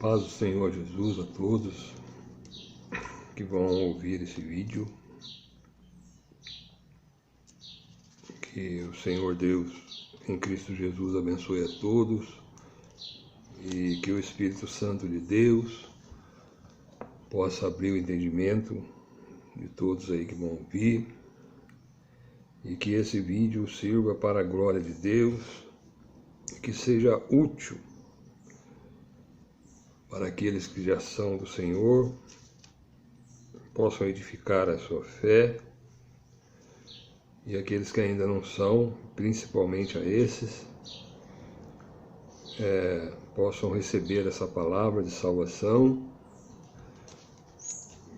Paz do Senhor Jesus a todos que vão ouvir esse vídeo. Que o Senhor Deus em Cristo Jesus abençoe a todos e que o Espírito Santo de Deus possa abrir o entendimento de todos aí que vão ouvir e que esse vídeo sirva para a glória de Deus e que seja útil para aqueles que já são do Senhor, possam edificar a sua fé, e aqueles que ainda não são, principalmente a esses, possam receber essa palavra de salvação,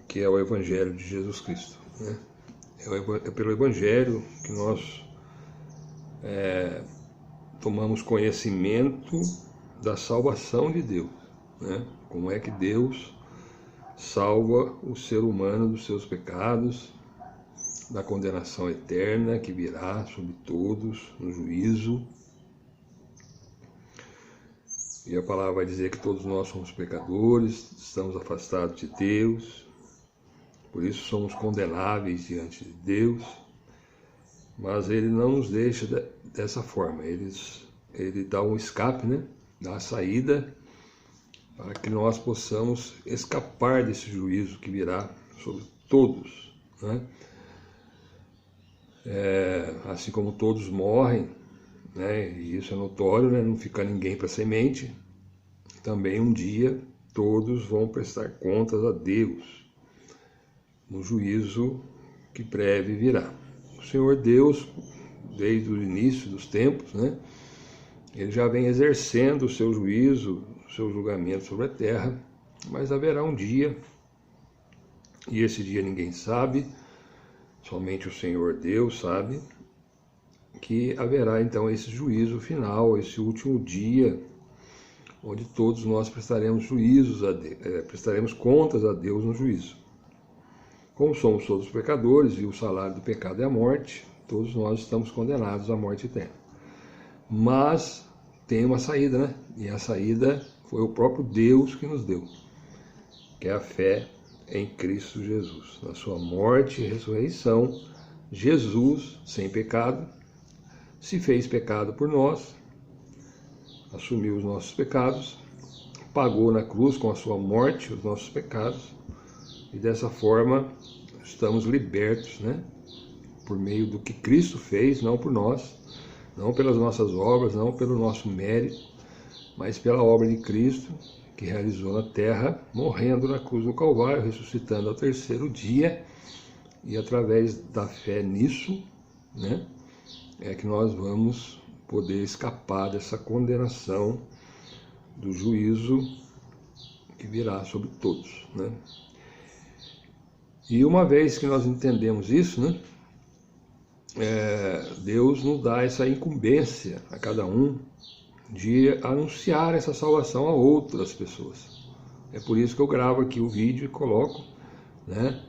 que é o Evangelho de Jesus Cristo, né? É pelo Evangelho que nós tomamos conhecimento da salvação de Deus, né? Como é que Deus salva o ser humano dos seus pecados, da condenação eterna que virá sobre todos no juízo. E a palavra vai dizer que todos nós somos pecadores, estamos afastados de Deus, por isso somos condenáveis diante de Deus, mas Ele não nos deixa dessa forma. Ele dá um escape, né? Dá a saída para que nós possamos escapar desse juízo que virá sobre todos, né? Assim como todos morrem, né? E isso é notório, né? Não fica ninguém para semente, também um dia todos vão prestar contas a Deus no juízo que breve virá. O Senhor Deus, desde o início dos tempos, né? Ele já vem exercendo o seu juízo, o seu julgamento sobre a terra, mas haverá um dia, e esse dia ninguém sabe, somente o Senhor Deus sabe, que haverá então esse juízo final, esse último dia, onde todos nós prestaremos prestaremos contas a Deus no juízo. Como somos todos pecadores, e o salário do pecado é a morte, todos nós estamos condenados à morte eterna. Mas tem uma saída, né? E a saída foi o próprio Deus que nos deu, que é a fé em Cristo Jesus. Na sua morte e ressurreição, Jesus, sem pecado, se fez pecado por nós, assumiu os nossos pecados, pagou na cruz com a sua morte os nossos pecados, e dessa forma estamos libertos, né? Por meio do que Cristo fez, não por nós, não pelas nossas obras, não pelo nosso mérito, mas pela obra de Cristo, que realizou na terra, morrendo na cruz do Calvário, ressuscitando ao terceiro dia, e através da fé nisso, né, é que nós vamos poder escapar dessa condenação do juízo que virá sobre todos, né? E uma vez que nós entendemos isso, né, Deus nos dá essa incumbência a cada um de anunciar essa salvação a outras pessoas. É por isso que eu gravo aqui o vídeo e coloco, né?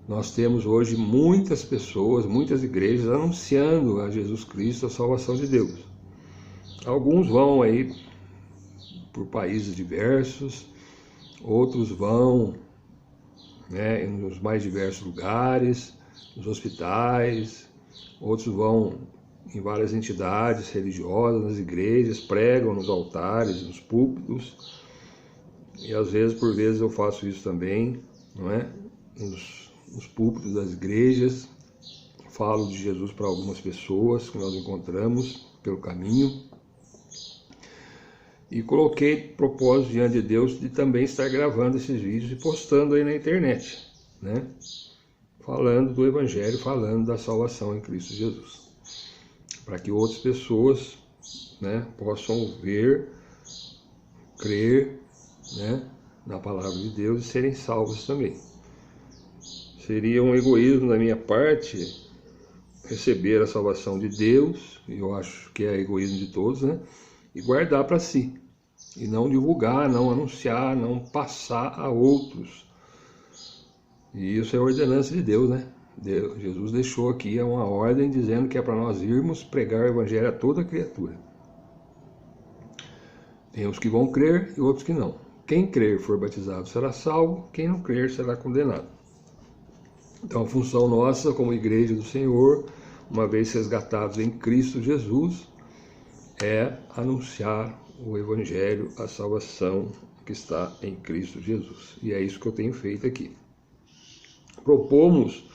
Nós temos hoje muitas pessoas, muitas igrejas anunciando a Jesus Cristo a salvação de Deus. Alguns vão aí por países diversos, outros vão, né, nos mais diversos lugares, nos hospitais, outros vão em várias entidades religiosas, nas igrejas, pregam nos altares, nos púlpitos, e às vezes, por vezes, eu faço isso também, não é? Nos púlpitos das igrejas, falo de Jesus para algumas pessoas que nós encontramos pelo caminho, e coloquei propósito diante de Deus de também estar gravando esses vídeos e postando aí na internet, né? Falando do Evangelho, falando da salvação em Cristo Jesus, para que outras pessoas, né, possam ver, crer, né, na palavra de Deus e serem salvos também. Seria um egoísmo da minha parte receber a salvação de Deus, e eu acho que é egoísmo de todos, né, e guardar para si, e não divulgar, não anunciar, não passar a outros. E isso é ordenança de Deus, né? Jesus deixou aqui uma ordem dizendo que é para nós irmos pregar o Evangelho a toda criatura. Tem os que vão crer e outros que não. quem crer e for batizado será salvo, quem não crer será condenado. Então, a função nossa como igreja do Senhor, uma vez resgatados em Cristo Jesus, é anunciar o Evangelho, a salvação que está em Cristo Jesus. E é isso que eu tenho feito aqui. Propomos,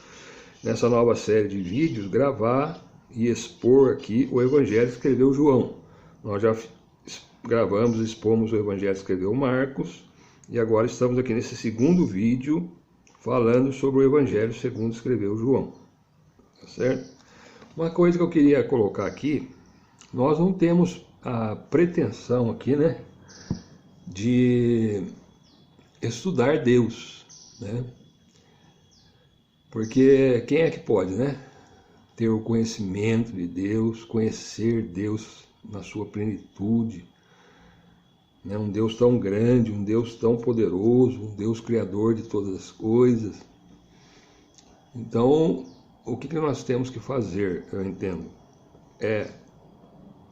nessa nova série de vídeos, gravar e expor aqui o Evangelho que escreveu João. Nós já gravamos, expomos o Evangelho que escreveu Marcos, e agora estamos aqui nesse segundo vídeo falando sobre o Evangelho segundo escreveu João. Tá certo? Uma coisa que eu queria colocar aqui, nós não temos a pretensão aqui, né, de estudar Deus, né? Porque quem é que pode, né, ter o conhecimento de Deus, conhecer Deus na sua plenitude, né? Um Deus tão grande, um Deus tão poderoso, um Deus criador de todas as coisas. Então, o que nós temos que fazer, eu entendo, é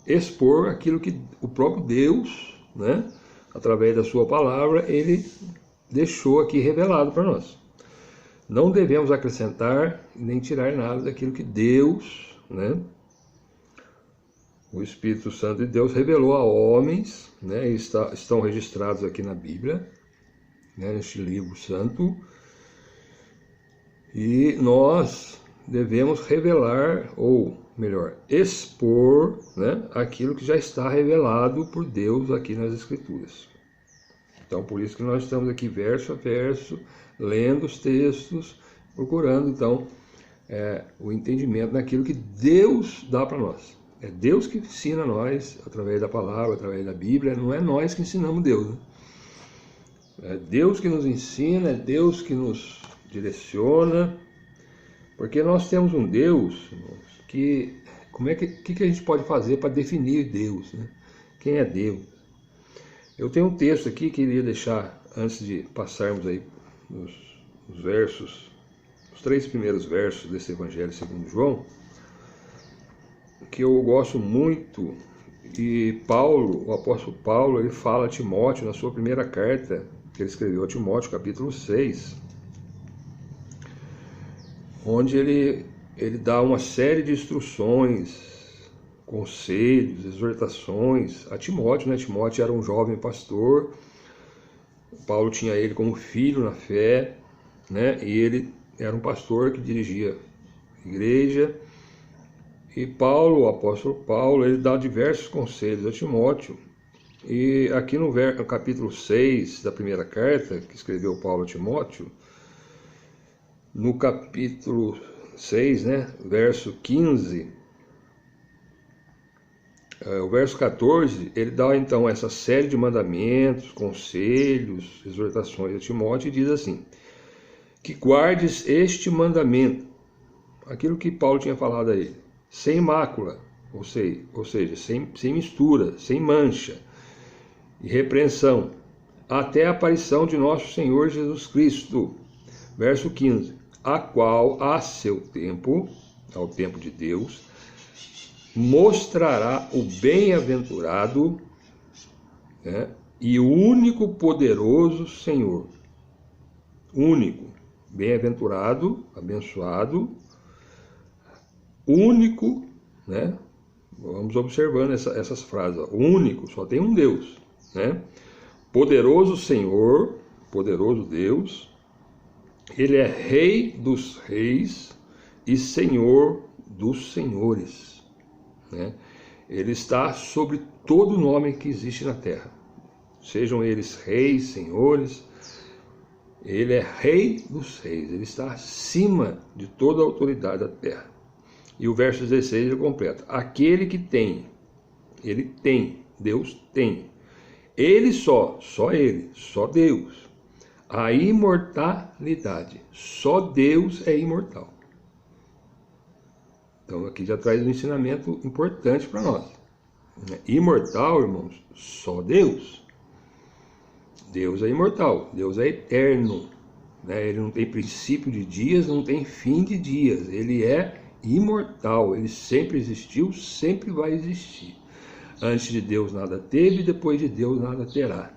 expor aquilo que o próprio Deus, né, através da sua palavra, ele deixou aqui revelado para nós. Não devemos acrescentar nem tirar nada daquilo que Deus, né, o Espírito Santo de Deus revelou a homens, né, e estão registrados aqui na Bíblia, né, neste livro santo, e nós devemos revelar, ou melhor, expor, né, aquilo que já está revelado por Deus aqui nas Escrituras. Então, por isso que nós estamos aqui verso a verso, lendo os textos, procurando, então, o entendimento daquilo que Deus dá para nós. É Deus que ensina a nós, através da palavra, através da Bíblia, não é nós que ensinamos Deus, né? É Deus que nos ensina, é Deus que nos direciona, porque nós temos um Deus que... que a gente pode fazer para definir Deus, né? Quem é Deus? Eu tenho um texto aqui que queria deixar, antes de passarmos aí os versos, os 3 primeiros versos desse Evangelho segundo João, que eu gosto muito, e Paulo, o apóstolo Paulo, ele fala a Timóteo na sua primeira carta, que ele escreveu a Timóteo, capítulo 6, onde ele dá uma série de instruções, conselhos, exortações a Timóteo, né? Timóteo era um jovem pastor, Paulo tinha ele como filho na fé, né? E ele era um pastor que dirigia a igreja, e Paulo, o apóstolo Paulo, ele dá diversos conselhos a Timóteo, e aqui no capítulo 6 da primeira carta que escreveu Paulo a Timóteo, no capítulo 6, né, verso 15, o verso 14, ele dá então essa série de mandamentos, conselhos, exortações a Timóteo e diz assim: que guardes este mandamento, aquilo que Paulo tinha falado a ele, sem mácula, ou seja, sem mistura, sem mancha e repreensão, até a aparição de nosso Senhor Jesus Cristo. Verso 15, a qual a seu tempo, ao tempo de Deus, mostrará o bem-aventurado, né, e o único poderoso Senhor. Único, bem-aventurado, abençoado, único, né? Vamos observando essas frases. Ó. Único, só tem um Deus, né? Poderoso Senhor, poderoso Deus, ele é Rei dos reis e Senhor dos senhores, né? Ele está sobre todo nome que existe na terra, sejam eles reis, senhores. Ele é Rei dos reis, ele está acima de toda a autoridade da terra. E o verso 16 ele completa: aquele que tem, ele tem, Deus tem, ele só ele, só Deus, a imortalidade, só Deus é imortal. Então aqui já traz um ensinamento importante para nós. Imortal, irmãos, só Deus. Deus é imortal, Deus é eterno, né? Ele não tem princípio de dias, não tem fim de dias, ele é imortal, ele sempre existiu, sempre vai existir. Antes de Deus nada teve, depois de Deus nada terá.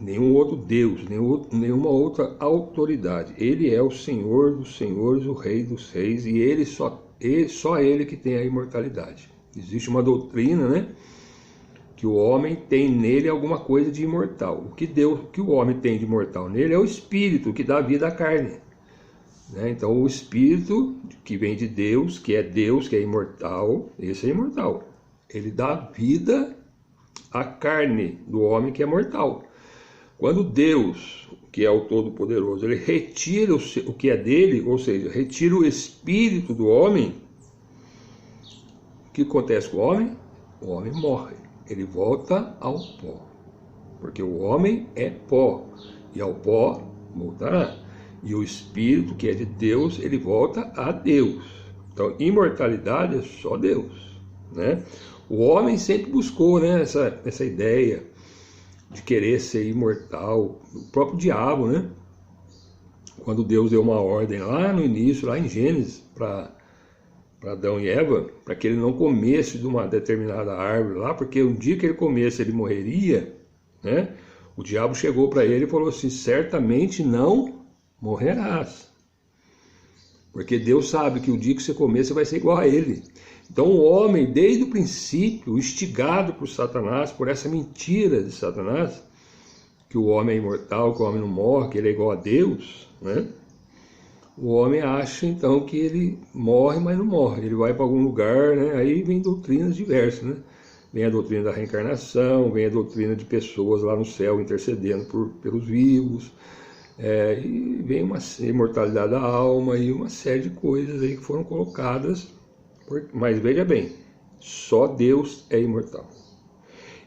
nenhum outro Deus, nenhuma outra autoridade. Ele é o Senhor dos senhores, o Rei dos reis, e só ele que tem a imortalidade. Existe uma doutrina, né, que o homem tem nele alguma coisa de imortal. O que o homem tem de imortal nele é o espírito que dá vida à carne, né? Então o espírito que vem de Deus, que é imortal, esse é imortal. Ele dá vida à carne do homem que é mortal. Quando Deus, que é o Todo-Poderoso, ele retira o que é dele, ou seja, retira o espírito do homem, o que acontece com o homem? O homem morre, ele volta ao pó, porque o homem é pó, e ao pó voltará. E o espírito, que é de Deus, ele volta a Deus. Então, imortalidade é só Deus, né? O homem sempre buscou, né, essa ideia de querer ser imortal. O próprio diabo, né? Quando Deus deu uma ordem lá no início, lá em Gênesis, para Adão e Eva, para que ele não comesse de uma determinada árvore lá, porque um dia que ele comesse ele morreria, né? O diabo chegou para ele e falou assim: certamente não morrerás, porque Deus sabe que o dia que você comer você vai ser igual a ele. Então o homem, desde o princípio, instigado por Satanás, por essa mentira de Satanás, que o homem é imortal, que o homem não morre, que ele é igual a Deus, né? O homem acha então que ele morre, mas não morre, ele vai para algum lugar, né? Aí vem doutrinas diversas, né? Vem a doutrina da reencarnação, vem a doutrina de pessoas lá no céu intercedendo pelos vivos, e vem uma imortalidade da alma e uma série de coisas aí que foram colocadas. Mas veja bem, só Deus é imortal.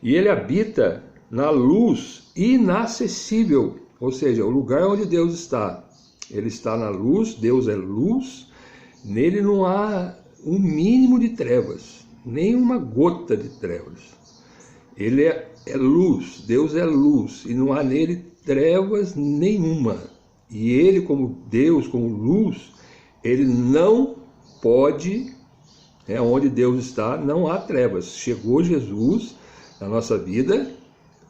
E ele habita na luz inacessível, ou seja, o lugar onde Deus está. Ele está na luz, Deus é luz, nele não há um mínimo de trevas, nem uma gota de trevas. Ele é luz, Deus é luz, e não há nele trevas nenhuma. E ele, como Deus, como luz, ele não pode... onde Deus está, não há trevas. Chegou Jesus na nossa vida,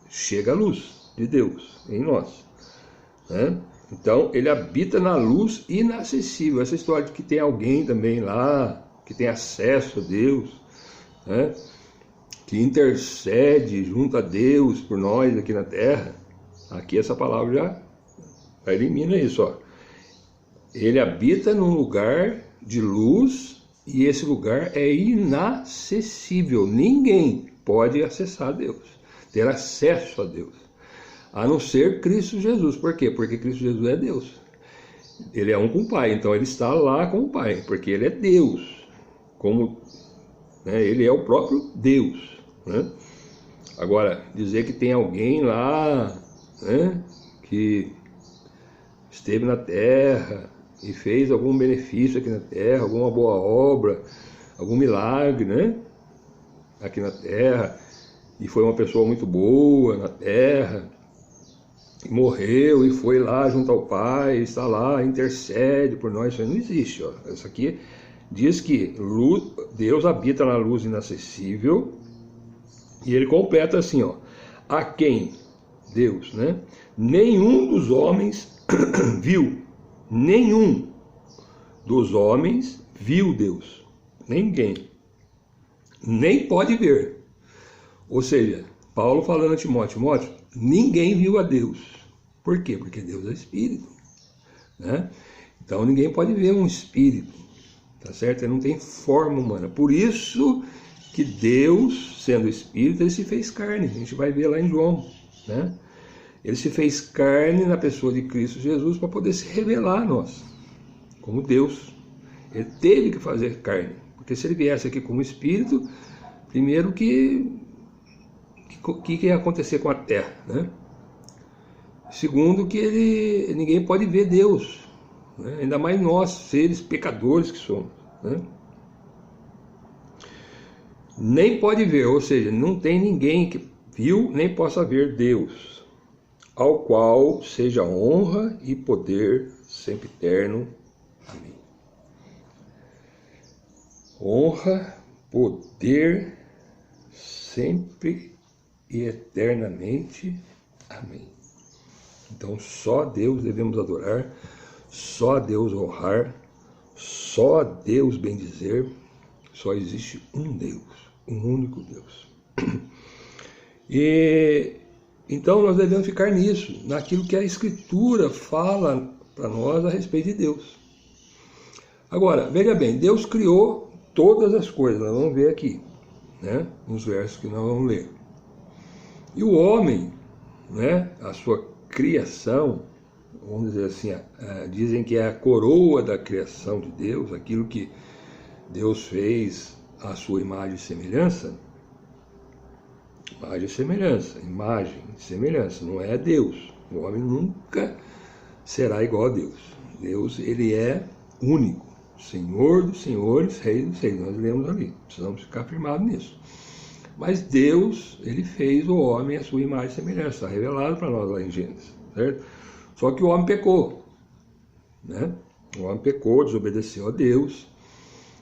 chega a luz de Deus em nós, né? Então, ele habita na luz inacessível. Essa história de que tem alguém também lá, que tem acesso a Deus, né, que intercede junto a Deus por nós aqui na terra, aqui essa palavra já elimina isso, ó. Ele habita num lugar de luz, e esse lugar é inacessível. Ninguém pode acessar Deus, ter acesso a Deus, a não ser Cristo Jesus. Por quê? Porque Cristo Jesus é Deus. Ele é um com o Pai, então ele está lá com o Pai, porque ele é Deus. Ele é o próprio Deus, né? Agora, dizer que tem alguém lá, né, que esteve na terra e fez algum benefício aqui na terra, alguma boa obra, algum milagre, né, aqui na terra, e foi uma pessoa muito boa na terra, e morreu e foi lá junto ao Pai, está lá, intercede por nós. Isso não existe, ó. Isso aqui diz que Deus habita na luz inacessível, e ele completa assim, ó: a quem? Deus, né? Nenhum dos homens viu. Nenhum dos homens viu Deus. Ninguém. Nem pode ver. Ou seja, Paulo falando a Timóteo: ninguém viu a Deus. Por quê? Porque Deus é espírito, né? Então ninguém pode ver um espírito, tá certo? Ele não tem forma humana. Por isso que Deus, sendo espírito, ele se fez carne. A gente vai ver lá em João, né? Ele se fez carne na pessoa de Cristo Jesus para poder se revelar a nós, como Deus. Ele teve que fazer carne, porque se ele viesse aqui como espírito, primeiro que ia acontecer com a terra, né? Segundo, que ninguém pode ver Deus, né? Ainda mais nós, seres pecadores que somos, né? Nem pode ver, ou seja, não tem ninguém que viu nem possa ver Deus, ao qual seja honra e poder sempre eterno. Amém. Honra, poder sempre e eternamente. Amém. Então só a Deus devemos adorar, só a Deus honrar, só a Deus bendizer, só existe um Deus, um único Deus. E então nós devemos ficar nisso, naquilo que a Escritura fala para nós a respeito de Deus. Agora, veja bem, Deus criou todas as coisas, nós vamos ver aqui, né, nos versos que nós vamos ler. E o homem, né, a sua criação, vamos dizer assim, dizem que é a coroa da criação de Deus, aquilo que Deus fez à sua imagem e semelhança. Imagem e semelhança, não é Deus. O homem nunca será igual a Deus. Deus, ele é único, Senhor dos senhores, Rei dos reis. Nós lemos ali, precisamos ficar firmados nisso. Mas Deus, ele fez o homem à sua imagem e semelhança, está revelado para nós lá em Gênesis, certo? Só que o homem pecou, né? O homem pecou, desobedeceu a Deus,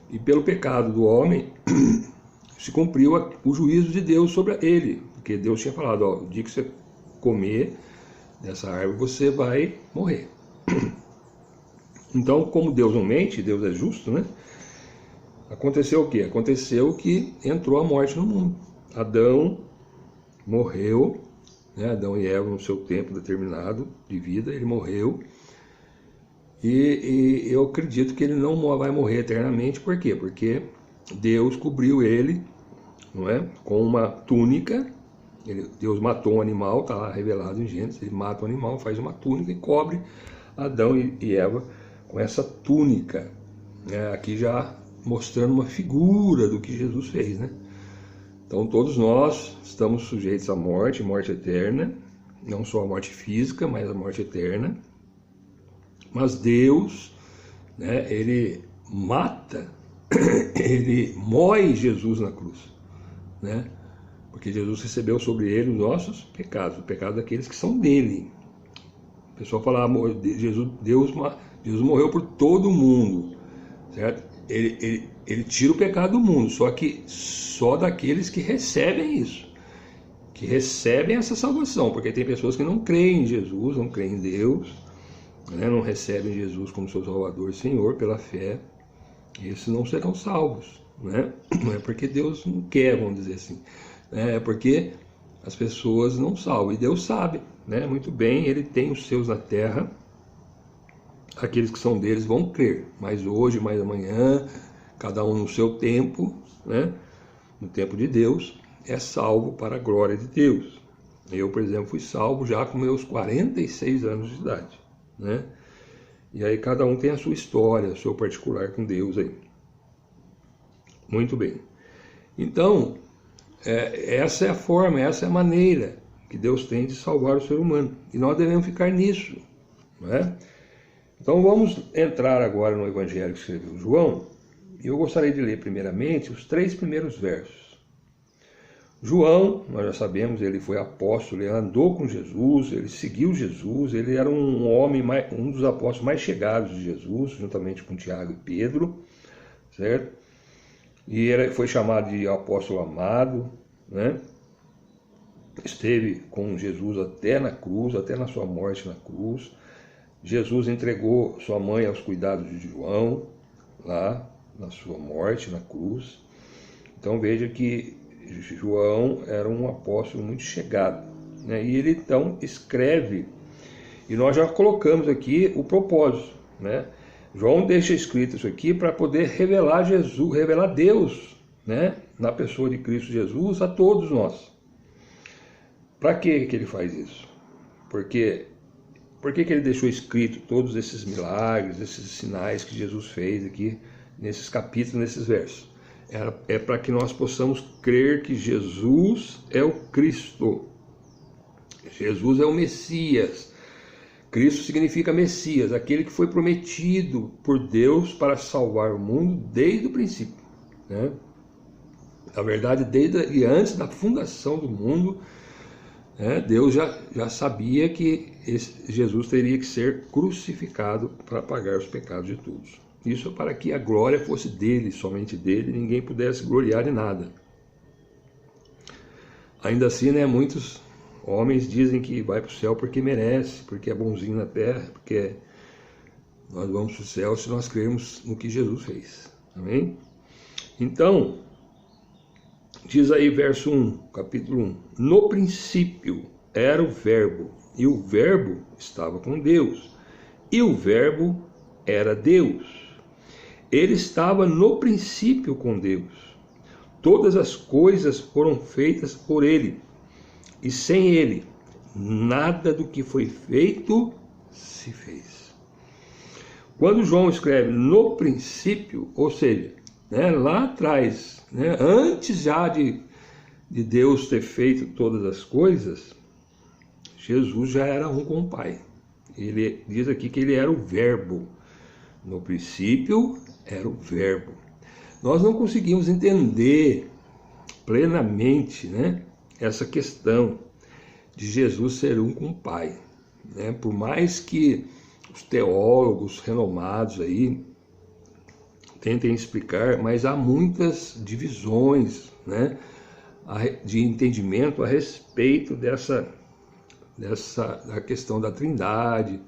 e pelo pecado do homem se cumpriu o juízo de Deus sobre ele, porque Deus tinha falado, ó, o dia que você comer dessa árvore, você vai morrer. Então, como Deus não mente, Deus é justo, né? Aconteceu o quê? Aconteceu que entrou a morte no mundo. Adão morreu, né? Adão e Eva, no seu tempo determinado de vida, ele morreu. E eu acredito que ele não vai morrer eternamente. Por quê? Porque Deus cobriu ele, não é? Com uma túnica. Deus matou um animal, está lá revelado em Gênesis. Ele mata um animal, faz uma túnica e cobre Adão e Eva com essa túnica. Aqui já mostrando uma figura do que Jesus fez, né? Então todos nós estamos sujeitos à morte, morte eterna, não só a morte física, mas a morte eterna. Mas Deus, né, ele mata, ele moe Jesus na cruz, né? Porque Jesus recebeu sobre ele os nossos pecados, o pecado daqueles que são dele. O pessoal fala, Deus morreu por todo mundo, certo? Ele tira o pecado do mundo, só que só daqueles que recebem isso, que recebem essa salvação, porque tem pessoas que não creem em Jesus, não creem em Deus, né, não recebem Jesus como seu Salvador e Senhor pela fé, esses não serão salvos, né? Não é porque Deus não quer, vamos dizer assim, é porque as pessoas não salvam, e Deus sabe, né, muito bem, ele tem os seus na terra. Aqueles que são deles vão crer, mais hoje, mais amanhã, cada um no seu tempo, né? No tempo de Deus, é salvo para a glória de Deus. Eu, por exemplo, fui salvo já com meus 46 anos de idade, né? E aí cada um tem a sua história, o seu particular com Deus aí. Muito bem. Então, essa é a forma, essa é a maneira que Deus tem de salvar o ser humano. E nós devemos ficar nisso, não é? Então vamos entrar agora no Evangelho que escreveu João, e eu gostaria de ler primeiramente os 3 primeiros versos. João, nós já sabemos, ele foi apóstolo, ele andou com Jesus, ele seguiu Jesus, ele era um homem, um dos apóstolos mais chegados de Jesus, juntamente com Tiago e Pedro, certo? E ele foi chamado de apóstolo amado, né? Esteve com Jesus até na cruz, até na sua morte na cruz. Jesus entregou sua mãe aos cuidados de João, lá na sua morte, na cruz. Então veja que João era um apóstolo muito chegado, né? E ele então escreve, e nós já colocamos aqui o propósito, né? João deixa escrito isso aqui para poder revelar Jesus, revelar Deus, né? Na pessoa de Cristo Jesus a todos nós. Para que ele faz isso? Por que ele deixou escrito todos esses milagres, esses sinais que Jesus fez aqui, nesses capítulos, nesses versos? É para que nós possamos crer que Jesus é o Cristo. Jesus é o Messias. Cristo significa Messias, aquele que foi prometido por Deus para salvar o mundo desde o princípio, né? Na verdade, desde antes da fundação do mundo, Deus já sabia que Jesus teria que ser crucificado para pagar os pecados de todos. Isso para que a glória fosse dele, somente dele, e ninguém pudesse gloriar em nada. Ainda assim, né, muitos Homens dizem que vai para o céu porque merece, porque é bonzinho na terra, porque nós vamos para o céu se nós crermos no que Jesus fez. Amém? Então, diz aí verso 1, capítulo 1. No princípio era o verbo, e o verbo estava com Deus, e o verbo era Deus. Ele estava no princípio com Deus. Todas as coisas foram feitas por ele, e sem ele, nada do que foi feito se fez. Quando João escreve no princípio, ou seja, lá atrás, antes já de Deus ter feito todas as coisas, Jesus já era um com o Pai. Ele diz aqui que ele era o verbo. No princípio era o verbo. Nós não conseguimos entender plenamente, essa questão de Jesus ser um com o Pai. Por mais que os teólogos renomados aí tentem explicar, mas há muitas divisões, de entendimento a respeito da questão da Trindade,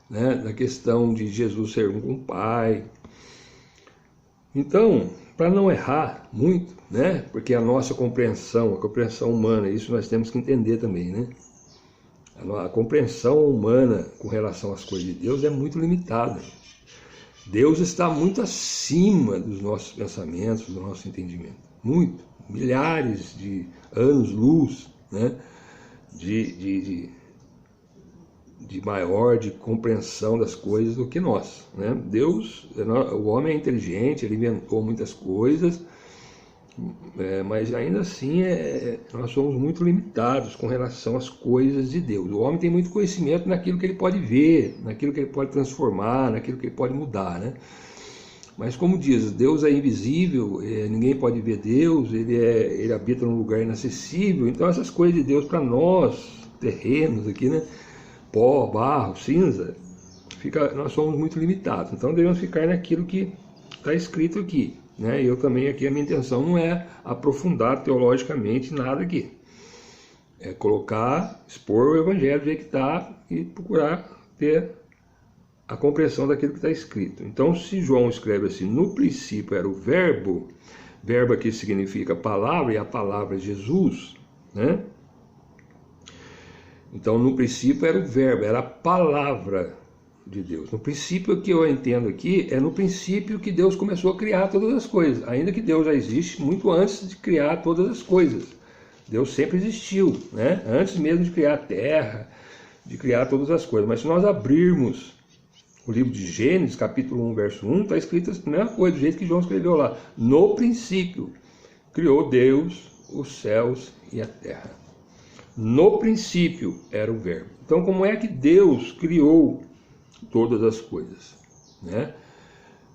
da questão de Jesus ser um com o Pai. Então, para não errar muito, porque a nossa compreensão, a compreensão humana, isso nós temos que entender também, a compreensão humana com relação às coisas de Deus é muito limitada. Deus está muito acima dos nossos pensamentos, do nosso entendimento. Muito. Milhares de anos-luz, de maior de compreensão das coisas do que nós. Deus, o homem é inteligente, ele inventou muitas coisas, mas ainda assim nós somos muito limitados com relação às coisas de Deus. O homem tem muito conhecimento naquilo que ele pode ver, naquilo que ele pode transformar, naquilo que ele pode mudar, Mas como diz, Deus é invisível, ninguém pode ver Deus, ele habita num lugar inacessível. Então essas coisas de Deus para nós, terrenos aqui, pó, barro, cinza, nós somos muito limitados. Então devemos ficar naquilo que está escrito aqui. Eu também aqui, a minha intenção não é aprofundar teologicamente nada aqui. É expor o evangelho do jeito que está e procurar ter a compreensão daquilo que está escrito. Então, se João escreve assim, no princípio era o verbo aqui significa palavra, e a palavra é Jesus, Então, no princípio era o verbo, era a palavra de Deus. No princípio que eu entendo aqui, é no princípio que Deus começou a criar todas as coisas, ainda que Deus já existe muito antes de criar todas as coisas. Deus sempre existiu, antes mesmo de criar a terra, de criar todas as coisas. Mas se nós abrirmos o livro de Gênesis, capítulo 1, verso 1, está escrito a mesma coisa, do jeito que João escreveu lá. No princípio, criou Deus os céus e a terra. No princípio era o verbo. Então, como é que Deus criou todas as coisas?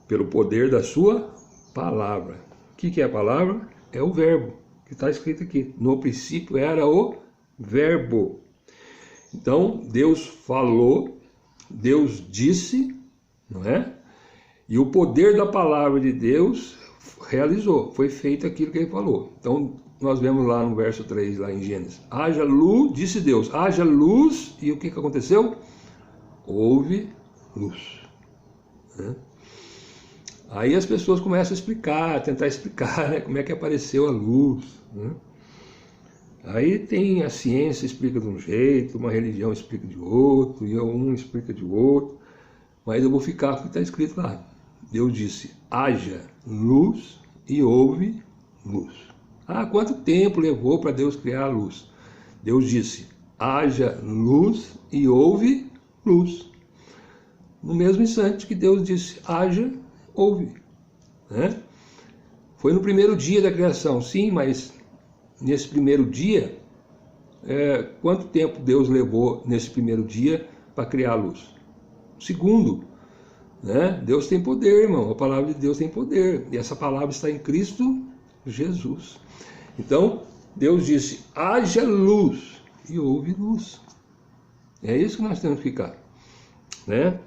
Pelo poder da sua palavra. O que é a palavra? É o verbo, que está escrito aqui. No princípio era o verbo. Então, Deus falou, Deus disse, E o poder da palavra de Deus realizou, foi feito aquilo que ele falou. Então, nós vemos lá no verso 3, lá em Gênesis. Haja luz, disse Deus, haja luz, e o que aconteceu? Houve luz. Aí as pessoas começam a explicar, tentar explicar, como é que apareceu a luz. Aí tem a ciência explica de um jeito, uma religião explica de outro, e um explica de outro, mas eu vou ficar com o que está escrito lá. Deus disse, haja luz, e houve luz. Quanto tempo levou para Deus criar a luz? Deus disse, haja luz, e houve luz. No mesmo instante que Deus disse, haja, houve. Foi no primeiro dia da criação, sim, mas nesse primeiro dia, quanto tempo Deus levou nesse primeiro dia para criar a luz? Segundo. Deus tem poder, irmão. A palavra de Deus tem poder. E essa palavra está em Cristo Jesus. Então, Deus disse, haja luz, e houve luz. É isso que nós temos que ficar.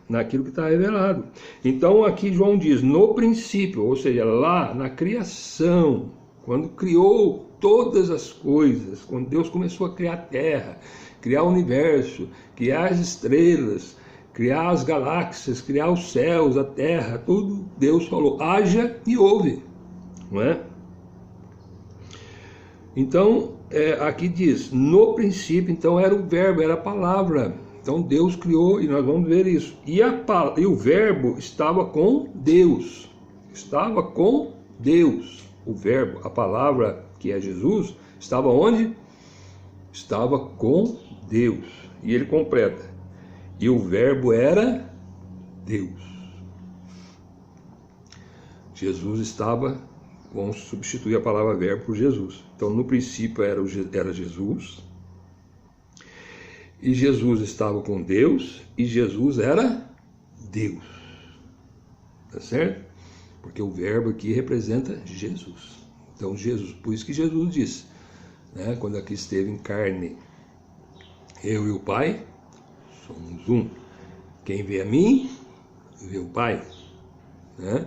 Naquilo que está revelado. Então aqui João diz, no princípio, ou seja, lá na criação, quando criou todas as coisas, quando Deus começou a criar a terra, criar o universo, criar as estrelas, criar as galáxias, criar os céus, a terra, tudo, Deus falou, haja e houve, não é? Então, aqui diz, no princípio, então era o verbo, era a palavra. Então Deus criou, e nós vamos ver isso. E o verbo estava com Deus. Estava com Deus. O verbo, a palavra que é Jesus, estava onde? Estava com Deus. E ele completa. E o verbo era Deus. Jesus estava, vamos substituir a palavra verbo por Jesus. Então no princípio era Jesus. E Jesus estava com Deus, e Jesus era Deus. Tá certo? Porque o verbo aqui representa Jesus. Então Jesus, por isso que Jesus disse, né, quando aqui esteve em carne, eu e o Pai somos um. Quem vê a mim, vê o Pai. Né?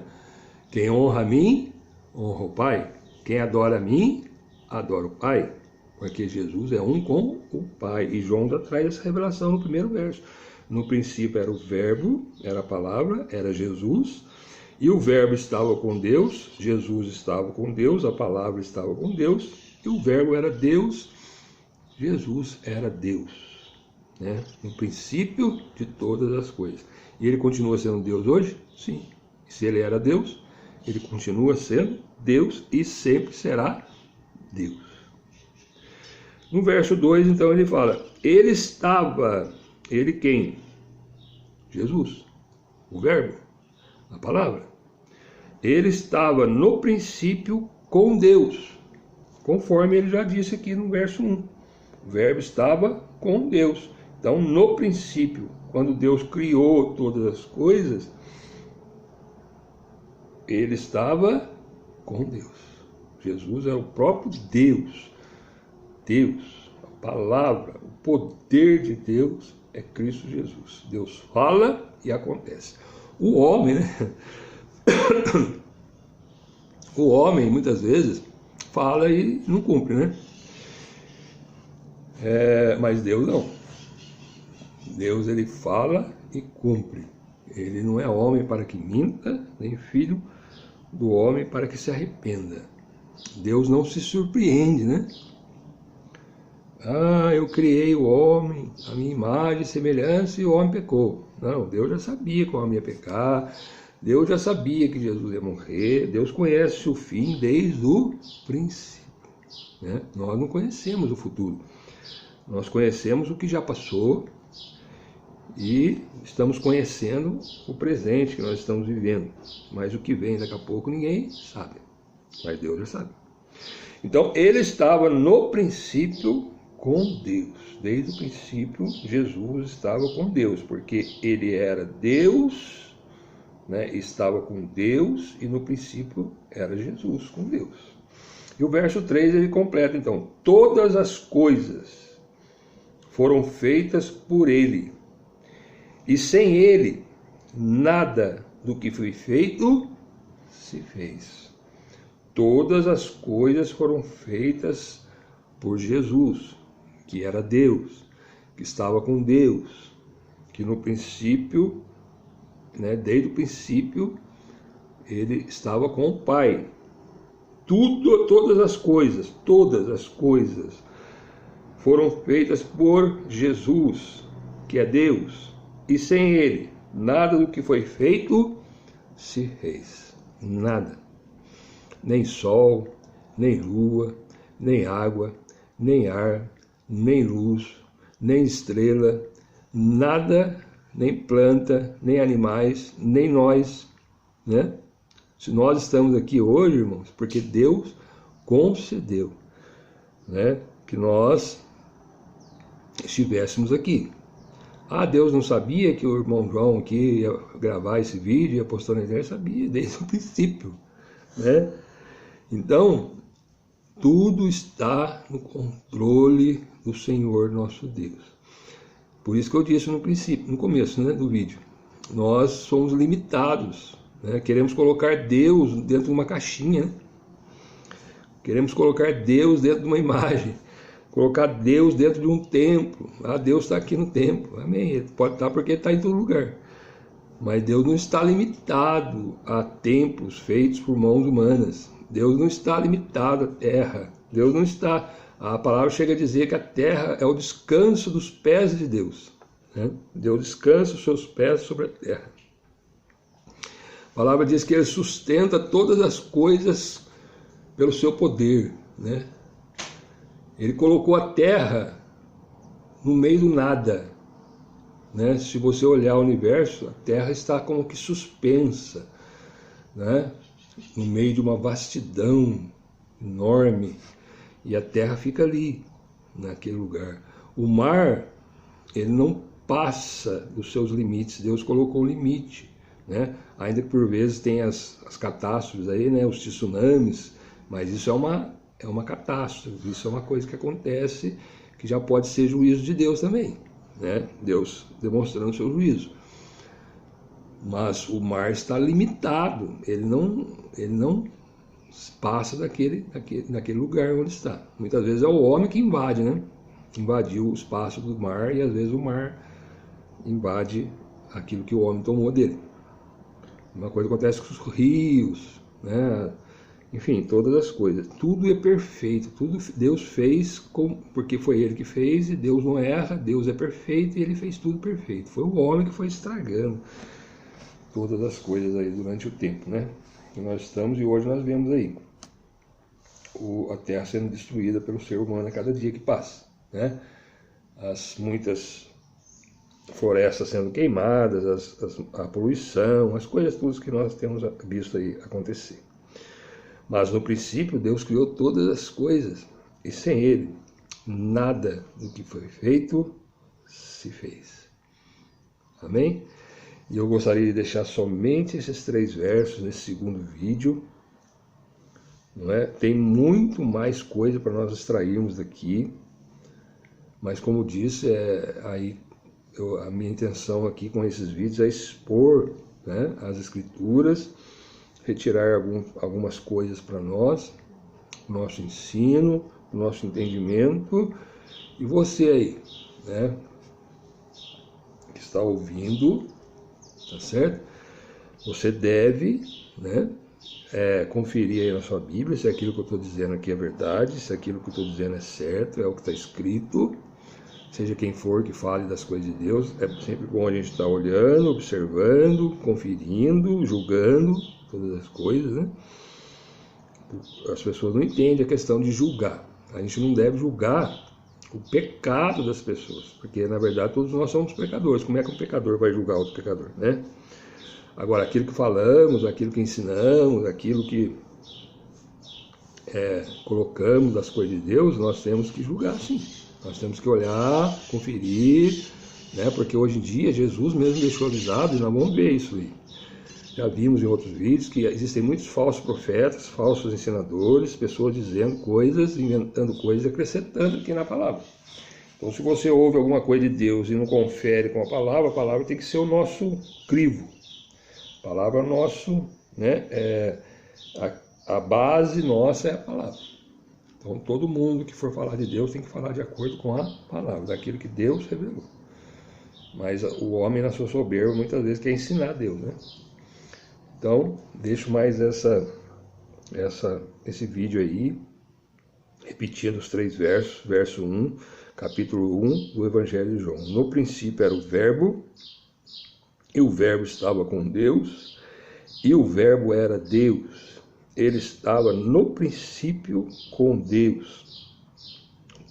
Quem honra a mim, honra o Pai. Quem adora a mim, adora o Pai. Porque Jesus é um com o Pai. E João já traz essa revelação no primeiro verso. No princípio era o verbo, era a palavra, era Jesus. E o verbo estava com Deus, Jesus estava com Deus, a palavra estava com Deus. E o verbo era Deus, Jesus era Deus. Né? No princípio de todas as coisas. E ele continua sendo Deus hoje? Sim. E se ele era Deus, ele continua sendo Deus e sempre será Deus. No verso 2, então, ele fala, ele estava, ele quem? Jesus, o verbo, a palavra. Ele estava no princípio com Deus, conforme ele já disse aqui no verso 1. O verbo estava com Deus. Então, no princípio, quando Deus criou todas as coisas, ele estava com Deus. Jesus é o próprio Deus. Deus, a palavra, o poder de Deus é Cristo Jesus. Deus fala e acontece. O homem, né? O homem, muitas vezes, fala e não cumpre, né? Mas Deus não. Deus, ele fala e cumpre. Ele não é homem para que minta, nem filho do homem para que se arrependa. Deus não se surpreende, né? Eu criei o homem, a minha imagem e semelhança, e o homem pecou. Não, Deus já sabia que o homem ia pecar, Deus já sabia que Jesus ia morrer, Deus conhece o fim desde o princípio. Né? Nós não conhecemos o futuro, nós conhecemos o que já passou e estamos conhecendo o presente que nós estamos vivendo. Mas o que vem daqui a pouco ninguém sabe, mas Deus já sabe. Então ele estava no princípio com Deus. Desde o princípio, Jesus estava com Deus, porque ele era Deus, né? Estava com Deus, e no princípio era Jesus com Deus. E o verso 3 ele completa, então, todas as coisas foram feitas por ele, e sem ele, nada do que foi feito se fez. Todas as coisas foram feitas por Jesus, que era Deus, que estava com Deus, que no princípio, né, desde o princípio, ele estava com o Pai. Todas as coisas foram feitas por Jesus, que é Deus, e sem ele, nada do que foi feito se fez. Nada. Nem sol, nem lua, nem água, nem ar, nem luz, nem estrela, nada, nem planta, nem animais, nem nós, né? Se nós estamos aqui hoje, irmãos, porque Deus concedeu, né, que nós estivéssemos aqui. Deus não sabia que o irmão João aqui ia gravar esse vídeo e ia postar na internet? Sabia, desde o princípio, né? Então, tudo está no controle do Senhor nosso Deus. Por isso que eu disse no princípio, no começo, né, do vídeo, nós somos limitados, né? Queremos colocar Deus dentro de uma caixinha, né? Queremos colocar Deus dentro de uma imagem, colocar Deus dentro de um templo. Ah, Deus está aqui no templo, amém? Ele pode estar porque está em todo lugar. Mas Deus não está limitado a templos feitos por mãos humanas. Deus não está limitado à terra. Deus não está... A palavra chega a dizer que a terra é o descanso dos pés de Deus, né? Deus descansa os seus pés sobre a terra. A palavra diz que Ele sustenta todas as coisas pelo seu poder, né? Ele colocou a terra no meio do nada, né? Se você olhar o universo, a terra está como que suspensa, né? No meio de uma vastidão enorme, e a terra fica ali, naquele lugar. O mar, ele não passa dos seus limites. Deus colocou um limite, né? Ainda que por vezes tem as catástrofes aí, né? Os tsunamis, mas isso é uma catástrofe, isso é uma coisa que acontece, que já pode ser juízo de Deus também, né? Deus demonstrando o seu juízo. Mas o mar está limitado, ele não passa naquele lugar onde está. Muitas vezes é o homem que invade, né? Invadiu o espaço do mar, e às vezes o mar invade aquilo que o homem tomou dele. Uma coisa acontece com os rios, né? Enfim, todas as coisas. Tudo é perfeito, tudo Deus fez porque foi Ele que fez, e Deus não erra, Deus é perfeito e Ele fez tudo perfeito. Foi o homem que foi estragando todas as coisas aí durante o tempo, né? Que nós estamos, e hoje nós vemos aí a terra sendo destruída pelo ser humano a cada dia que passa, né? Muitas florestas sendo queimadas, a poluição, as coisas todas que nós temos visto aí acontecer. Mas no princípio Deus criou todas as coisas, e sem Ele nada do que foi feito se fez. Amém? E eu gostaria de deixar somente esses 3 versos nesse segundo vídeo. Não é? Tem muito mais coisa para nós extrairmos daqui, mas como disse, a minha intenção aqui com esses vídeos é expor, né, as escrituras, retirar algumas coisas para nós, nosso ensino, nosso entendimento. E você aí, né, que está ouvindo, tá certo? Você deve, né, conferir aí na sua Bíblia se aquilo que eu estou dizendo aqui é verdade, se aquilo que eu estou dizendo é certo, é o que está escrito. Seja quem for que fale das coisas de Deus, é sempre bom a gente estar olhando, observando, conferindo, julgando todas as coisas, né? As pessoas não entendem a questão de julgar. A gente não deve julgar o pecado das pessoas, porque na verdade todos nós somos pecadores. Como é que um pecador vai julgar outro pecador, né? Agora, aquilo que falamos, aquilo que ensinamos, aquilo que colocamos das coisas de Deus, nós temos que julgar, sim. Nós temos que olhar, conferir, né? Porque hoje em dia Jesus mesmo deixou avisado, e nós vamos ver isso aí. Já vimos em outros vídeos que existem muitos falsos profetas, falsos ensinadores, pessoas dizendo coisas, inventando coisas, acrescentando aqui na palavra. Então, se você ouve alguma coisa de Deus e não confere com a palavra tem que ser o nosso crivo. A palavra nosso, né? A base nossa é a palavra. Então, todo mundo que for falar de Deus tem que falar de acordo com a palavra, daquilo que Deus revelou. Mas o homem, na sua soberba, muitas vezes quer ensinar Deus, né? Então, deixo mais esse vídeo aí, repetindo os 3 versos, verso 1, capítulo 1 do Evangelho de João. No princípio era o Verbo, e o Verbo estava com Deus, e o Verbo era Deus. Ele estava no princípio com Deus.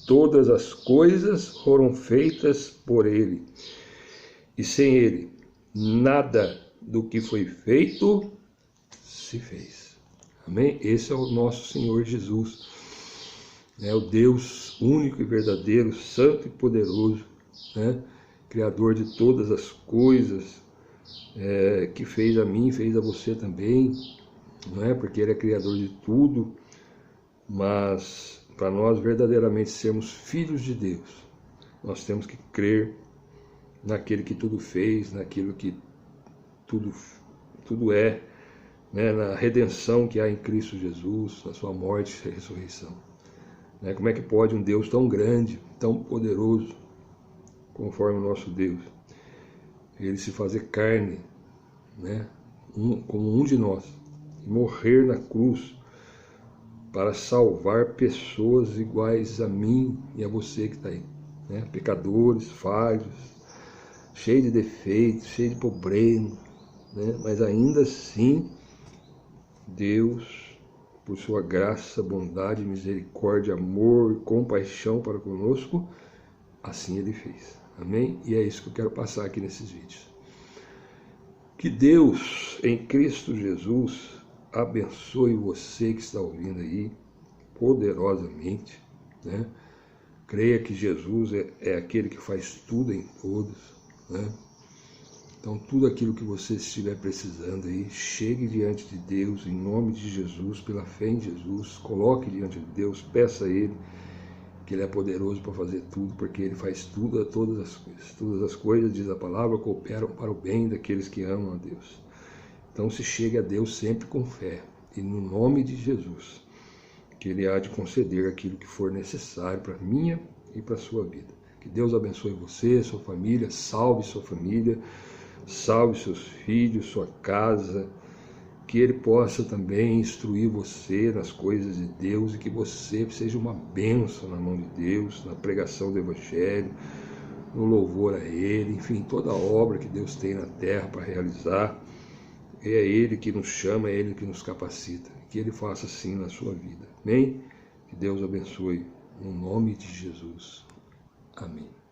Todas as coisas foram feitas por Ele, e sem Ele nada do que foi feito se fez. Amém? Esse é o nosso Senhor Jesus, né? O Deus único e verdadeiro, santo e poderoso, né? Criador de todas as coisas, que fez a mim, fez a você também, não é? Porque Ele é criador de tudo. Mas para nós verdadeiramente sermos filhos de Deus, nós temos que crer naquele que tudo fez, naquilo que tudo é, né, na redenção que há em Cristo Jesus, na sua morte e ressurreição. Né? Como é que pode um Deus tão grande, tão poderoso, conforme o nosso Deus, ele se fazer carne, né, como um de nós, e morrer na cruz para salvar pessoas iguais a mim e a você que está aí, né? Pecadores, falhos, cheios de defeitos, cheios de problema, né? Mas ainda assim, Deus, por sua graça, bondade, misericórdia, amor e compaixão para conosco, assim Ele fez. Amém? E é isso que eu quero passar aqui nesses vídeos. Que Deus, em Cristo Jesus, abençoe você que está ouvindo aí, poderosamente, né? Creia que Jesus é aquele que faz tudo em todos, né? Então, tudo aquilo que você estiver precisando aí, chegue diante de Deus, em nome de Jesus, pela fé em Jesus, coloque diante de Deus, peça a Ele, que Ele é poderoso para fazer tudo, porque Ele faz tudo a todas as coisas. Todas as coisas, diz a palavra, cooperam para o bem daqueles que amam a Deus. Então, se chegue a Deus sempre com fé, e no nome de Jesus, que Ele há de conceder aquilo que for necessário para a minha e para a sua vida. Que Deus abençoe você, sua família, salve sua família, salve seus filhos, sua casa, que Ele possa também instruir você nas coisas de Deus e que você seja uma bênção na mão de Deus, na pregação do Evangelho, no louvor a Ele, enfim, toda a obra que Deus tem na terra para realizar. É Ele que nos chama, é Ele que nos capacita. Que Ele faça assim na sua vida. Amém? Que Deus abençoe. No nome de Jesus. Amém.